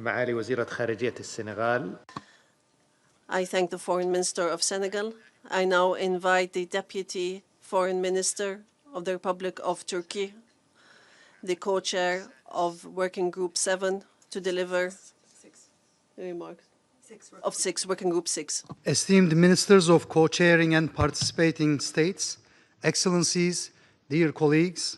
معالي وزيرة خارجية السنغال. I thank the Foreign Minister of Senegal. I now invite the Deputy Foreign Minister of the Republic of Turkey, the co-chair of Working Group 7, to deliver remarks of Working Group 6. Esteemed Ministers of Co-chairing and Participating States, Excellencies, dear colleagues,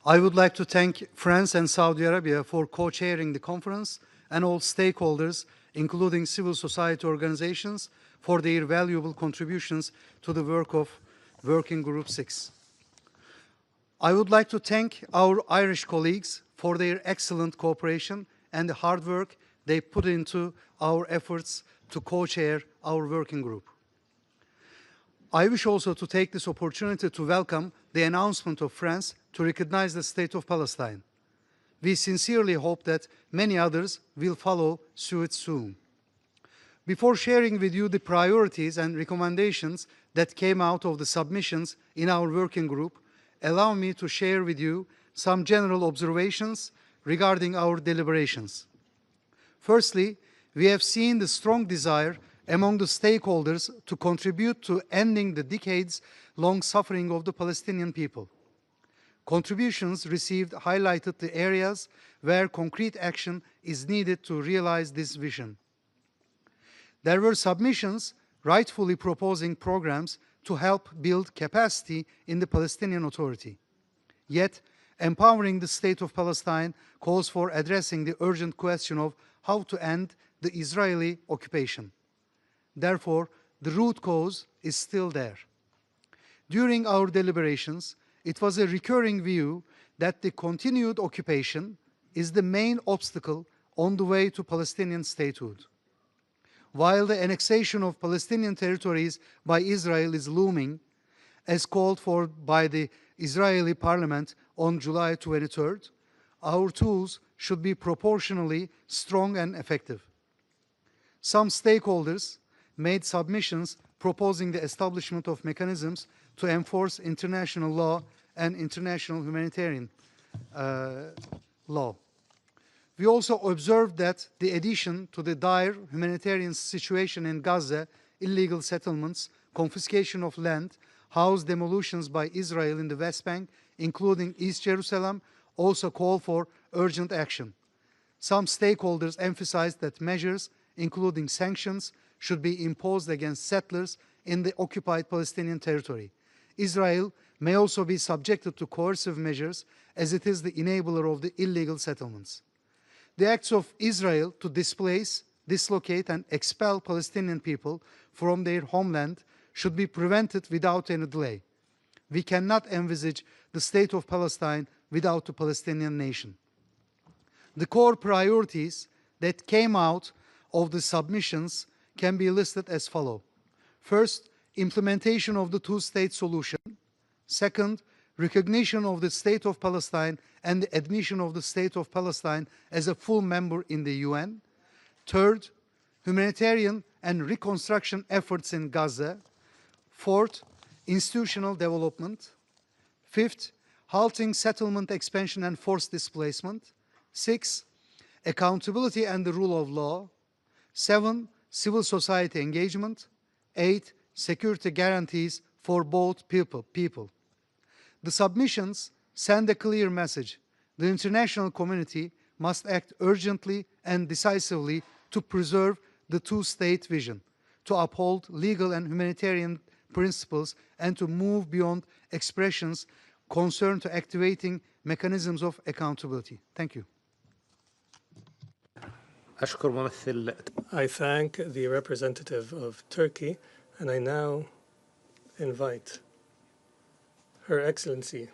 I would like to thank France and Saudi Arabia for co-chairing the conference and all stakeholders, including civil society organizations, for their valuable contributions to the work of Working Group 6. I would like to thank our Irish colleagues for their excellent cooperation and the hard work they put into our efforts to co-chair our working group. I wish also to take this opportunity to welcome the announcement of France to recognize the State of Palestine. We sincerely hope that many others will follow suit soon. Before sharing with you the priorities and recommendations that came out of the submissions in our working group, allow me to share with you some general observations regarding our deliberations. Firstly, we have seen the strong desire among the stakeholders to contribute to ending the decades-long suffering of the Palestinian people. Contributions received highlighted the areas where concrete action is needed to realize this vision. There were submissions rightfully proposing programs to help build capacity in the Palestinian Authority. Yet, empowering the State of Palestine calls for addressing the urgent question of how to end the Israeli occupation. Therefore, the root cause is still there. During our deliberations, it was a recurring view that the continued occupation is the main obstacle on the way to Palestinian statehood. While the annexation of Palestinian territories by Israel is looming, as called for by the Israeli parliament on July 23rd, our tools should be proportionally strong and effective. Some stakeholders made submissions proposing the establishment of mechanisms to enforce international law and international humanitarian law. We also observed that the addition to the dire humanitarian situation in Gaza, illegal settlements, confiscation of land, house demolitions by Israel in the West Bank, including East Jerusalem, also call for urgent action. Some stakeholders emphasized that measures, including sanctions, should be imposed against settlers in the occupied Palestinian territory. Israel may also be subjected to coercive measures as it is the enabler of the illegal settlements. The acts of Israel to displace, dislocate, and expel Palestinian people from their homeland should be prevented without any delay. We cannot envisage the State of Palestine without the Palestinian nation. The core priorities that came out of the submissions can be listed as follows. First, implementation of the two-state solution. Second, recognition of the State of Palestine and the admission of the State of Palestine as a full member in the UN. Third, humanitarian and reconstruction efforts in Gaza. Fourth, institutional development. Fifth, halting settlement expansion and forced displacement. Six, accountability and the rule of law. 7, civil society engagement. 8, security guarantees for both people. The submissions send a clear message. The international community must act urgently and decisively to preserve the two-state vision, to uphold legal and humanitarian principles, and to move beyond expressions concerned to activating mechanisms of accountability. Thank you. I thank the representative of Turkey, and I now invite Her Excellency